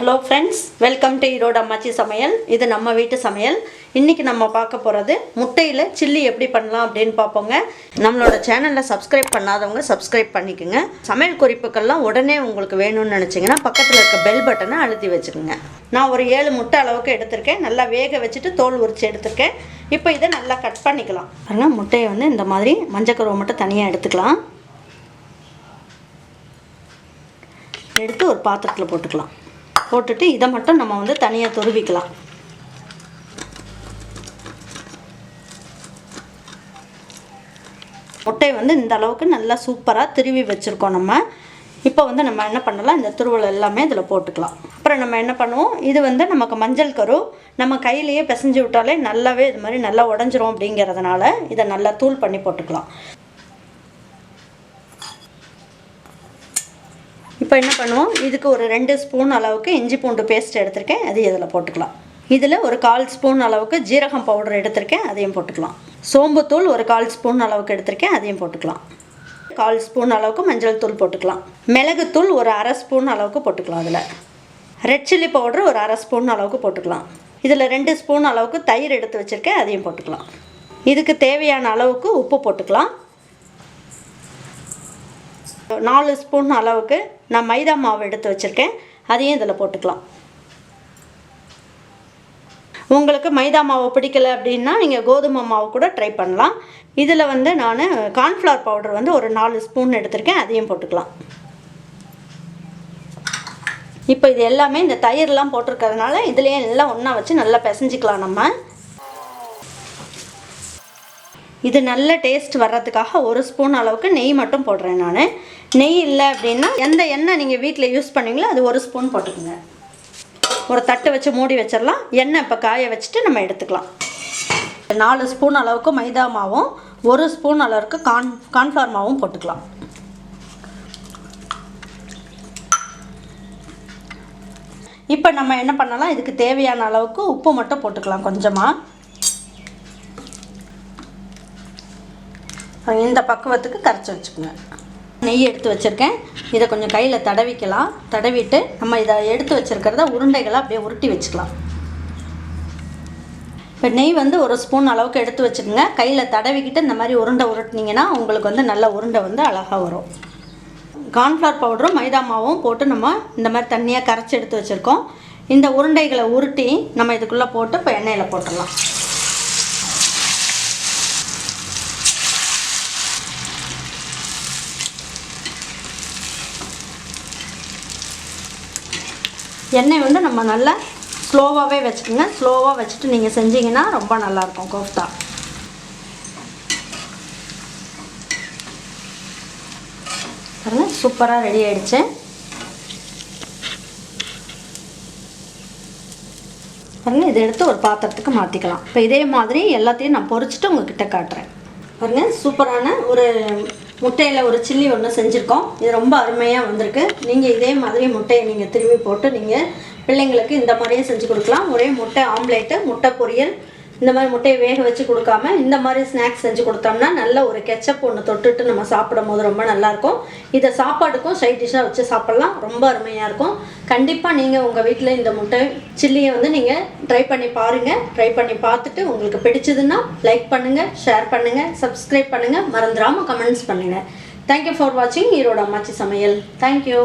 Hello friends, welcome to erodeammachisamayal. இது நம்ம வீட்டு சமையல். இன்றைக்கி நம்ம பார்க்க போகிறது முட்டையில் சில்லி எப்படி பண்ணலாம் அப்படின்னு பார்ப்போங்க. நம்மளோட சேனலில் சப்ஸ்கிரைப் பண்ணாதவங்க சப்ஸ்கிரைப் பண்ணிக்கோங்க. சமையல் குறிப்புக்கள்லாம் உடனே உங்களுக்கு வேணும்னு நினச்சிங்கன்னா பக்கத்தில் இருக்க பெல் பட்டனை அழுத்தி வச்சுக்கோங்க. நான் ஒரு 7 முட்டை அளவுக்கு எடுத்திருக்கேன். நல்லா வேக வச்சுட்டு தோல் உரித்து எடுத்திருக்கேன். இப்போ இதை நல்லா கட் பண்ணிக்கலாம். பாருங்கள், முட்டையை இந்த மாதிரி மஞ்சக்கருவை மட்டும் தனியாக எடுத்துக்கலாம். எடுத்து ஒரு பாத்திரத்தில் போட்டுக்கலாம். போட்டுட்டு இதை மட்டும் நம்ம தனியாக துருவிக்கலாம். முட்டை இந்த அளவுக்கு நல்லா சூப்பராக திருவி வச்சுருக்கோம். இப்போ நம்ம என்ன பண்ணலாம், இந்த துருவல் எல்லாமே இதில் போட்டுக்கலாம். அப்புறம் நம்ம என்ன பண்ணுவோம், இது நமக்கு மஞ்சள் கரு நம்ம கையிலேயே பிசைஞ்சு விட்டாலே நல்லாவே இது மாதிரி நல்லா உடஞ்சிரும். அப்படிங்கிறதுனால இதை நல்லா தூள் பண்ணி போட்டுக்கலாம். இப்போ என்ன பண்ணுவோம், இதுக்கு ஒரு 2 ஸ்பூன் அளவுக்கு இஞ்சி பூண்டு பேஸ்ட் எடுத்திருக்கேன். அது இதில் போட்டுக்கலாம். இதில் ஒரு 1/4 ஸ்பூன் அளவுக்கு ஜீரகம் பவுடர் எடுத்திருக்கேன். அதையும் போட்டுக்கலாம். சோம்புத்தூள் ஒரு 1/4 ஸ்பூன் அளவுக்கு எடுத்திருக்கேன். அதையும் போட்டுக்கலாம். 1/4 ஸ்பூன் அளவுக்கு மஞ்சள் தூள் போட்டுக்கலாம். மிளகுத்தூள் ஒரு 1/2 ஸ்பூன் அளவுக்கு போட்டுக்கலாம். அதில் ரெட் சில்லி பவுடர் ஒரு 1/2 ஸ்பூன் அளவுக்கு போட்டுக்கலாம். இதில் 2 ஸ்பூன் அளவுக்கு தயிர் எடுத்து வச்சுருக்கேன். அதையும் போட்டுக்கலாம். இதுக்கு தேவையான அளவுக்கு உப்பு போட்டுக்கலாம். 4 ஸ்பூன் அளவுக்கு நான் மைதா மாவு எடுத்து வச்சுருக்கேன். அதையும் இதில் போட்டுக்கலாம். உங்களுக்கு மைதா மாவு பிடிக்கலை அப்படின்னா நீங்கள் கோதுமை மாவு கூட ட்ரை பண்ணலாம். இதில் நான் கார்ன்ஃப்ளவர் பவுடர் ஒரு 4 ஸ்பூன் எடுத்திருக்கேன். அதையும் போட்டுக்கலாம். இப்போ இது எல்லாமே இந்த தயிர்லாம் போட்டிருக்கிறதுனால இதுலேயே எல்லாம் ஒன்றா வச்சு நல்லா பிசைஞ்சிக்கலாம். நம்ம இது நல்ல டேஸ்ட் வர்றதுக்காக 1 ஸ்பூன் அளவுக்கு நெய் மட்டும் போடுறேன். நான் நெய் இல்லை அப்படின்னா எந்த எண்ணெய் நீங்கள் வீட்டில் யூஸ் பண்ணுவீங்களோ அது 1 ஸ்பூன் போட்டுக்கோங்க. ஒரு தட்டு வச்சு மூடி வச்சிடலாம். எண்ணெய் இப்போ காய வச்சுட்டு நம்ம எடுத்துக்கலாம். 4 ஸ்பூன் அளவுக்கு மைதா மாவும் 1 ஸ்பூன் அளவுக்கு கார்ன்ஃப்ளவர் மாவும் போட்டுக்கலாம். இப்போ நம்ம என்ன பண்ணலாம், இதுக்கு தேவையான அளவுக்கு உப்பு மட்டும் போட்டுக்கலாம். கொஞ்சமாக இந்த பக்குவத்துக்கு கரைச்சி வச்சுக்கோங்க. நெய் எடுத்து வச்சுருக்கேன். இதை கொஞ்சம் கையில் தடவிக்கலாம். தடவிட்டு நம்ம இதை எடுத்து வச்சுருக்கிறத உருண்டைகளை அப்படியே உருட்டி வச்சுக்கலாம். இப்போ நெய் 1 ஸ்பூன் அளவுக்கு எடுத்து வச்சுக்கோங்க. கையில் தடவிக்கிட்டு இந்த மாதிரி உருண்டை உருட்டினீங்கன்னா உங்களுக்கு நல்ல உருண்டை அழகாக வரும். கார்ன்ஃப்ளவர் பவுடரும் மைதா மாவும் போட்டு நம்ம இந்த மாதிரி தண்ணியாக கரைச்சி எடுத்து வச்சுருக்கோம். இந்த உருண்டைகளை உருட்டி நம்ம இதுக்குள்ளே போட்டு இப்போ எண்ணெயில் போட்டுடலாம். எண்ணெய் நம்ம நல்லா ஸ்லோவாகவே வச்சுக்கோங்க. ஸ்லோவாக வச்சுட்டு நீங்கள் செஞ்சீங்கன்னா ரொம்ப நல்லாயிருக்கும் கோஃப்தா. பாருங்கள், சூப்பராக ரெடி ஆகிடுச்சு. பாருங்கள், இதை எடுத்து ஒரு பாத்திரத்துக்கு மாற்றிக்கலாம். இப்போ இதே மாதிரி எல்லாத்தையும் நான் பொரிச்சிட்டு உங்கள்கிட்ட காட்டுறேன். பாருங்கள், சூப்பரான ஒரு முட்டையில் ஒரு சில்லி ஒன்று செஞ்சுருக்கோம். இது ரொம்ப அருமையாக வந்திருக்கு. நீங்கள் இதே மாதிரி முட்டையை நீங்கள் திரும்பி போட்டு நீங்கள் பிள்ளைங்களுக்கு இந்த மாதிரியே செஞ்சு கொடுக்கலாம். ஒரே முட்டை ஆம்லேட்டு, முட்டை பொரியல், இந்த மாதிரி முட்டையை வேக வச்சு கொடுக்காம இந்த மாதிரி ஸ்நாக்ஸ் செஞ்சு கொடுத்தோம்னா நல்ல ஒரு கெச்சப் ஒன்று தொட்டுட்டு நம்ம சாப்பிடும் போது ரொம்ப நல்லாயிருக்கும். இதை சாப்பாடுக்கும் சைட் டிஷ்ஷாக வச்சு சாப்பிட்லாம். ரொம்ப அருமையாக இருக்கும். கண்டிப்பாக நீங்கள் உங்கள் வீட்டில் இந்த முட்டை சில்லியை நீங்கள் ட்ரை பண்ணி பாருங்கள். ட்ரை பண்ணி பார்த்துட்டு உங்களுக்கு பிடிச்சதுன்னா லைக் பண்ணுங்கள், ஷேர் பண்ணுங்கள், சப்ஸ்கிரைப் பண்ணுங்கள், மறந்துடாமல் கமெண்ட்ஸ் பண்ணுங்கள். தேங்க்யூ ஃபார் வாட்சிங் ஈரோடு அம்மாச்சி சமையல். தேங்க்யூ.